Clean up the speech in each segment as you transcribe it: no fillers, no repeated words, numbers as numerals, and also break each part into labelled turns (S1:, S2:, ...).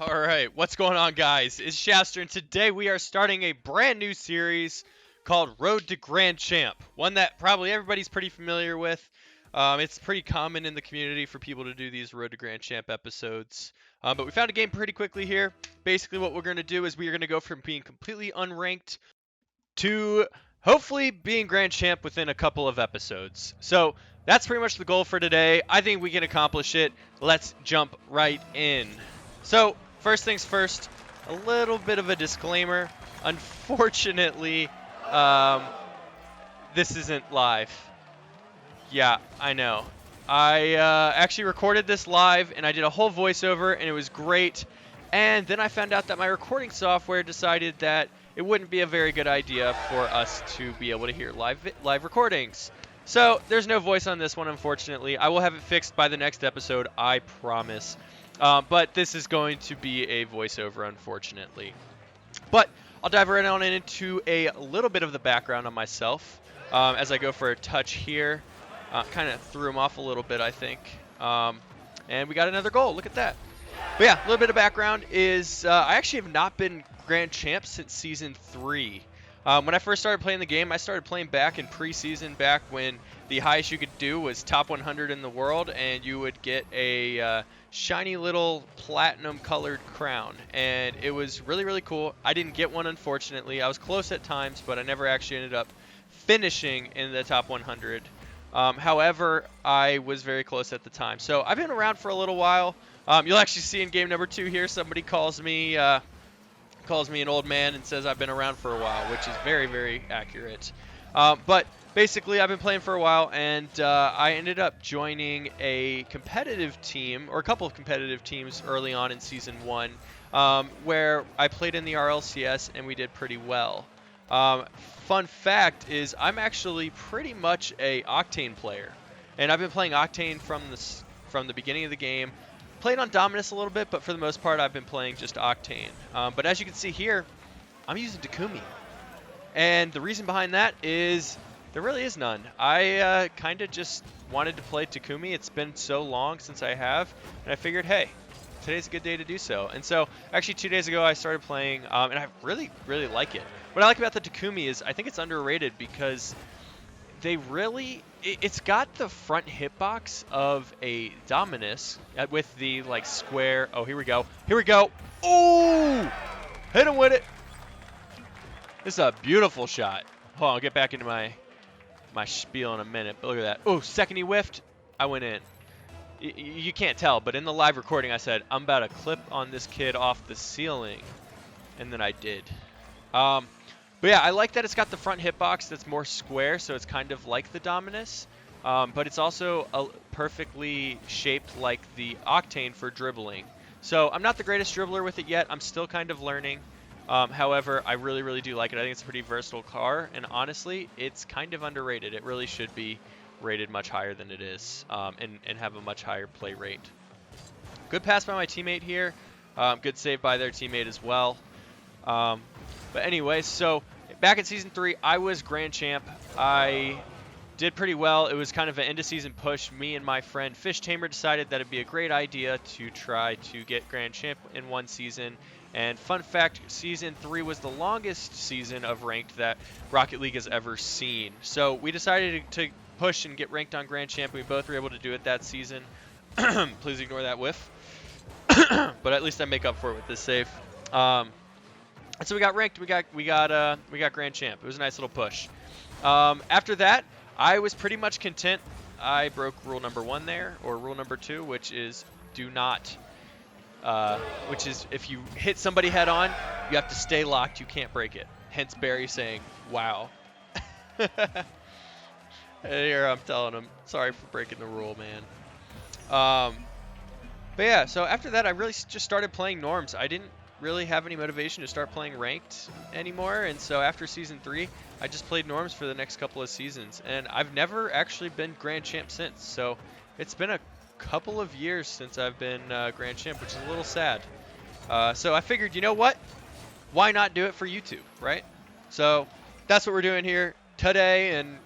S1: All right, what's going on, guys? It's Shaster, and today we are starting a brand new series called Road to Grand Champ. One that probably everybody's pretty familiar with. It's pretty common in the community for people to do these Road to Grand Champ episodes. But we found a game pretty quickly here. Basically, what we're going to do is we are going to go from being completely unranked to hopefully being Grand Champ within a couple of episodes. So that's pretty much the goal for today. I think we can accomplish it. Let's jump right in. So, first things first, a little bit of a disclaimer. Unfortunately, this isn't live. Yeah, I know. I actually recorded this live, and I did a whole voiceover, and it was great. And then I found out that my recording software decided that it wouldn't be a very good idea for us to be able to hear live recordings. So there's no voice on this one, unfortunately. I will have it fixed by the next episode, I promise. But this is going to be a voiceover, unfortunately. But I'll dive right on into a little bit of the background on myself as I go for a touch here. Kind of threw him off a little bit, I think. And we got another goal. Look at that. But yeah, a little bit of background is I actually have not been Grand Champ since Season 3. When I first started playing the game, I started playing back in preseason, back when the highest you could do was top 100 in the world, and you would get a shiny little platinum-colored crown. And it was really, really cool. I didn't get one, unfortunately. I was close at times, but I never actually ended up finishing in the top 100. However, I was very close at the time. So I've been around for a little while. You'll actually see in game number 2 here, somebody calls me an old man and says I've been around for a while, which is very, very accurate. But basically, I've been playing for a while, and I ended up joining a competitive team, or a couple of competitive teams early on in Season 1, where I played in the RLCS, and we did pretty well. Fun fact is I'm actually pretty much a Octane player, and I've been playing Octane from the beginning of the game. Played on Dominus a little bit, but for the most part, I've been playing just Octane. But as you can see here, I'm using Takumi. And the reason behind that is there really is none. I kind of just wanted to play Takumi. It's been so long since I have, and I figured, hey, today's a good day to do so. And so, actually, 2 days ago, I started playing, and I really, really like it. What I like about the Takumi is I think it's underrated because it's got the front hitbox of a Dominus with the like square. Oh, here we go. Oh, hit him with it. This is a beautiful shot. Hold on, I'll get back into my spiel in a minute. But look at that. Oh, second he whiffed, I went in. You can't tell, but in the live recording I said I'm about to clip on this kid off the ceiling, and then I did. But yeah, I like that it's got the front hitbox that's more square, so it's kind of like the Dominus. But it's also perfectly shaped like the Octane for dribbling. So I'm not the greatest dribbler with it yet. I'm still kind of learning. However, I really, really do like it. I think it's a pretty versatile car, and honestly, it's kind of underrated. It really should be rated much higher than it is, and have a much higher play rate. Good pass by my teammate here. Good save by their teammate as well. But anyway, so back in Season 3, I was Grand Champ. I did pretty well. It was kind of an end-of-season push. Me and my friend Fish Tamer decided that it'd be a great idea to try to get Grand Champ in one season. And fun fact, Season 3 was the longest season of ranked that Rocket League has ever seen. So we decided to push and get ranked on Grand Champ. We both were able to do it that season. Please ignore that whiff. But at least I make up for it with this save. And so we got ranked. We got Grand Champ. It was a nice little push. After that, I was pretty much content. I broke rule number 1 there, or rule number 2, which is do not. Which is if you hit somebody head on, you have to stay locked. You can't break it. Hence Barry saying, "Wow." Here I'm telling him, sorry for breaking the rule, man. But yeah, so after that, I really just started playing norms. I didn't really have any motivation to start playing ranked anymore, and so after Season 3, I just played norms for the next couple of seasons, and I've never actually been Grand Champ since, so it's been a couple of years since I've been Grand Champ, which is a little sad. So I figured, you know what? Why not do it for YouTube, right? So that's what we're doing here today, and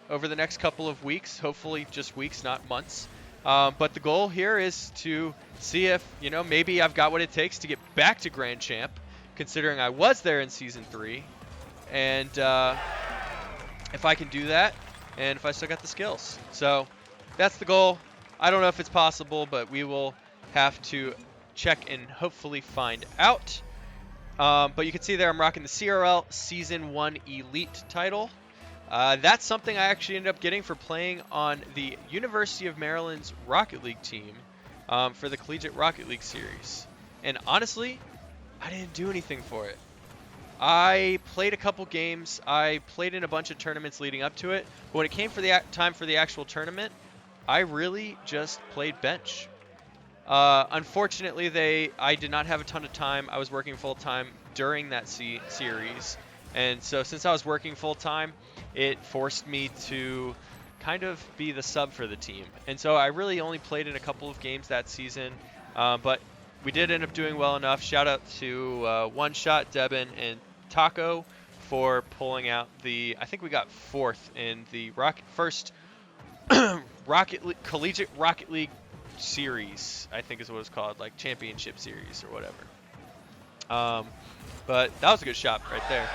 S1: over the next couple of weeks, hopefully just weeks, not months. But the goal here is to see if, maybe I've got what it takes to get back to Grand Champ, considering I was there in Season 3. And if I can do that, and if I still got the skills. So that's the goal. I don't know if it's possible, but we will have to check and hopefully find out. But you can see there I'm rocking the CRL Season 1 Elite title. That's something I actually ended up getting for playing on the University of Maryland's Rocket League team for the Collegiate Rocket League Series. And honestly, I didn't do anything for it. I played a couple games. I played in a bunch of tournaments leading up to it. But when it came for the time for the actual tournament, I really just played bench. Unfortunately, I did not have a ton of time. I was working full time during that series. And so since I was working full time, it forced me to kind of be the sub for the team. And so I really only played in a couple of games that season. But we did end up doing well enough. Shout out to One Shot, Devin, and Taco for pulling out I think we got 4th in the first Collegiate Rocket League Series, I think is what it's called, like Championship Series or whatever. But that was a good shot right there.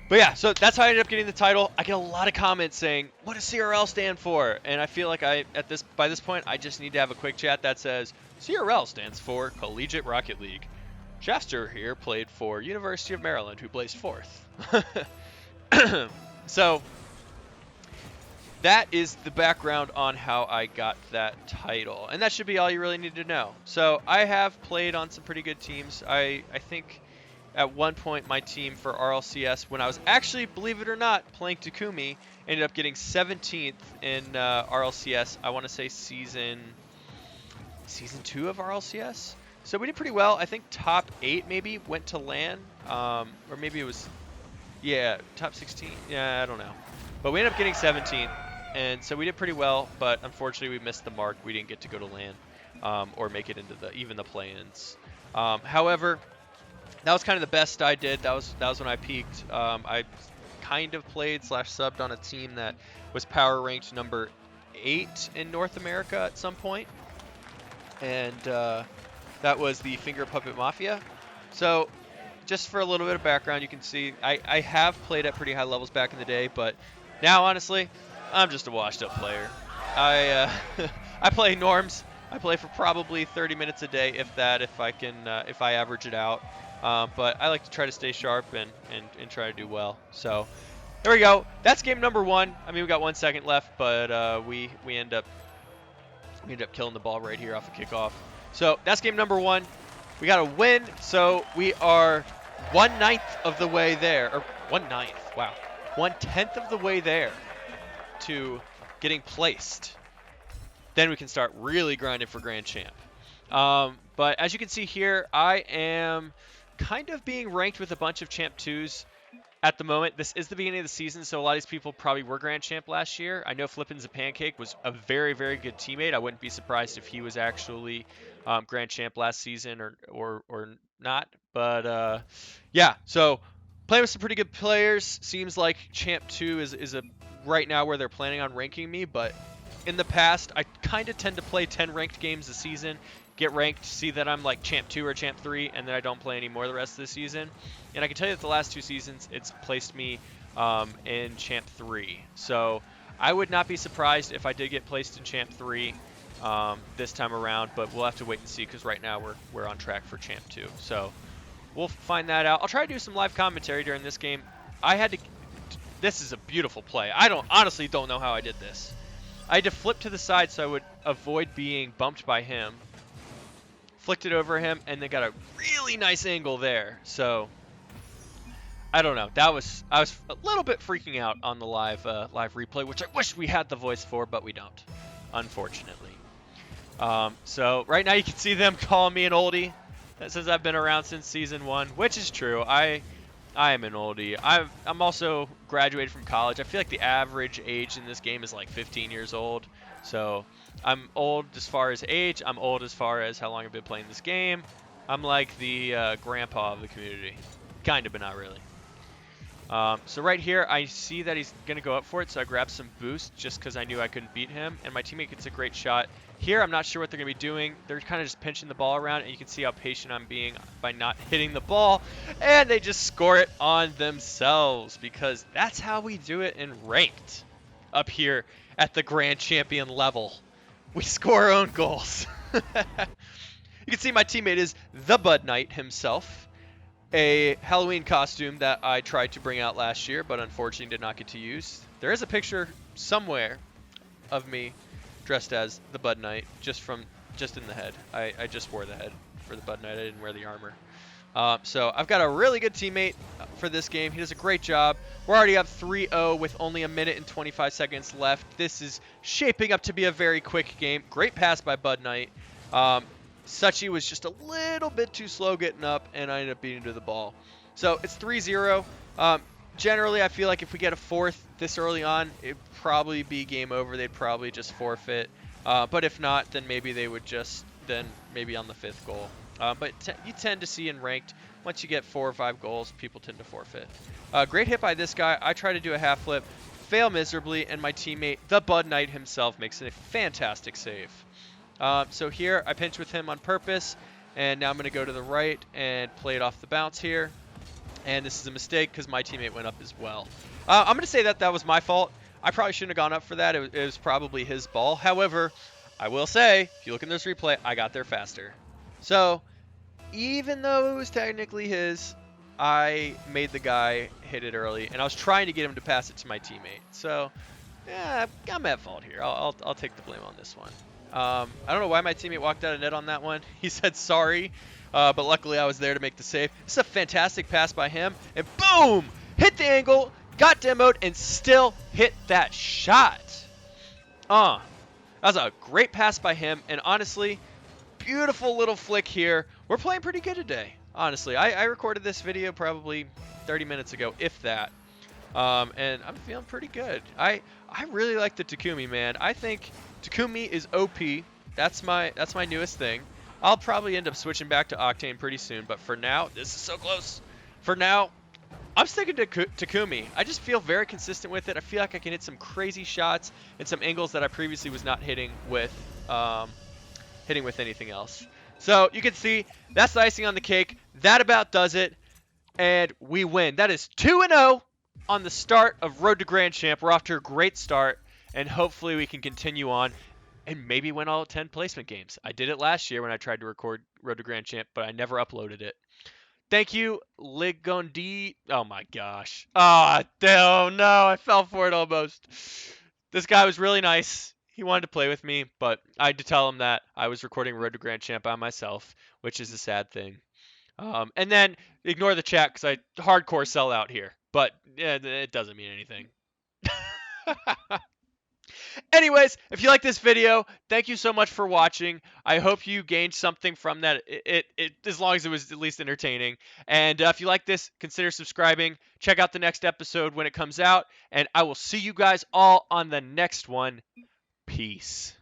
S1: But yeah, so that's how I ended up getting the title. I get a lot of comments saying, what does CRL stand for? And I feel like by this point, I just need to have a quick chat that says, CRL stands for Collegiate Rocket League. Shafter here played for University of Maryland, who placed 4th. So that is the background on how I got that title. And that should be all you really need to know. So I have played on some pretty good teams. I think at one point my team for RLCS, when I was actually, believe it or not, playing Takumi, ended up getting 17th in RLCS. I want to say season 2 of RLCS. So we did pretty well. I think top 8 maybe went to LAN, or maybe it was, top 16. Yeah, I don't know. But we ended up getting 17th, and so we did pretty well. But unfortunately, we missed the mark. We didn't get to go to LAN, or make it into even the play-ins. However, that was kind of the best I did. That was when I peaked. I kind of played / subbed on a team that was power ranked number 8 in North America at some point. And that was the Finger Puppet Mafia. So just for a little bit of background, you can see I have played at pretty high levels back in the day, but now honestly, I'm just a washed up player. I play norms. I play for probably 30 minutes a day, if that, if I average it out. But I like to try to stay sharp and try to do well. So there we go. That's game number 1. I mean, we got 1 second left, but we end up killing the ball right here off a kickoff. So that's game number 1. We got a win, so we are 1/9 of the way there, or 1/9. Wow, 1/10 of the way there to getting placed. Then we can start really grinding for Grand Champ. But as you can see here, I am kind of being ranked with a bunch of Champ 2s at the moment. This is the beginning of the season, so a lot of these people probably were Grand Champ last year. I know Flippin's a Pancake was a very, very good teammate. I wouldn't be surprised if he was actually Grand Champ last season or not. But yeah, so playing with some pretty good players. Seems like Champ 2 is a right now where they're planning on ranking me, but in the past, I kind of tend to play 10 ranked games a season, get ranked, see that I'm like Champ 2 or Champ 3, and then I don't play anymore the rest of the season. And I can tell you that the last 2 seasons, it's placed me in Champ 3. So I would not be surprised if I did get placed in Champ 3 this time around, but we'll have to wait and see because right now we're on track for Champ 2. So we'll find that out. I'll try to do some live commentary during this game. This is a beautiful play. Honestly don't know how I did this. I had to flip to the side so I would avoid being bumped by him. Flicked it over him, and then got a really nice angle there. So I don't know. I was a little bit freaking out on the live replay, which I wish we had the voice for, but we don't, unfortunately. So right now you can see them calling me an oldie. That says I've been around since season 1, which is true. I am an oldie. I'm also graduated from college. I feel like the average age in this game is like 15 years old. So I'm old as far as age. I'm old as far as how long I've been playing this game. I'm like the grandpa of the community. Kind of, but not really. So right here, I see that he's going to go up for it, so I grab some boost just because I knew I couldn't beat him, and my teammate gets a great shot. Here, I'm not sure what they're going to be doing. They're kind of just pinching the ball around, and you can see how patient I'm being by not hitting the ball, and they just score it on themselves because that's how we do it in ranked up here at the Grand Champion level. We score our own goals. You can see my teammate is the Bud Knight himself, a Halloween costume that I tried to bring out last year, but unfortunately did not get to use. There is a picture somewhere of me dressed as the Bud Knight, just in the head. I just wore the head for the Bud Knight. I didn't wear the armor. So I've got a really good teammate for this game. He does a great job. We're already up 3-0 with only 1 minute and 25 seconds left. This is shaping up to be a very quick game. Great pass by Bud Knight. Suchi was just a little bit too slow getting up, and I ended up beating to the ball. So it's 3-0. Generally, I feel like if we get a fourth this early on, it'd probably be game over. They'd probably just forfeit. But if not, then maybe they would just maybe on the 5th goal. But you tend to see in ranked, once you get 4 or 5 goals, people tend to forfeit. Great hit by this guy. I try to do a half flip, fail miserably, and my teammate, the Bud Knight himself, makes a fantastic save. So here, I pinch with him on purpose, and now I'm going to go to the right and play it off the bounce here. And this is a mistake because my teammate went up as well. I'm going to say that was my fault. I probably shouldn't have gone up for that. It was probably his ball. However, I will say, if you look in this replay, I got there faster. So, even though it was technically his, I made the guy hit it early, and I was trying to get him to pass it to my teammate. So, yeah, I'm at fault here. I'll take the blame on this one. I don't know why my teammate walked out of net on that one. He said sorry, but luckily I was there to make the save. This is a fantastic pass by him, and boom! Hit the angle, got demoed, and still hit that shot. That was a great pass by him, and honestly, beautiful little flick here. We're playing pretty good today, honestly. I recorded this video probably 30 minutes ago, if that. And I'm feeling pretty good. I really like the Takumi, man. I think Takumi is OP. That's my newest thing. I'll probably end up switching back to Octane pretty soon, but for now, this is so close. For now, I'm sticking to Takumi. I just feel very consistent with it. I feel like I can hit some crazy shots and some angles that I previously was not hitting with anything else. So you can see that's the icing on the cake. That about does it, and we win. That is 2-0 on the start of Road to Grand Champ. We're off to a great start, and hopefully we can continue on and maybe win all 10 placement games. I did it last year when I tried to record Road to Grand Champ, but I never uploaded it. Thank you, Ligondi. Oh my gosh. Oh no, I fell for it almost. This guy was really nice. He wanted to play with me, but I had to tell him that I was recording Road to Grand Champ by myself, which is a sad thing. And then ignore the chat because I hardcore sell out here, but yeah, it doesn't mean anything. Anyways, if you like this video, thank you so much for watching. I hope you gained something from that, as long as it was at least entertaining. And if you like this, consider subscribing. Check out the next episode when it comes out, and I will see you guys all on the next one. Peace.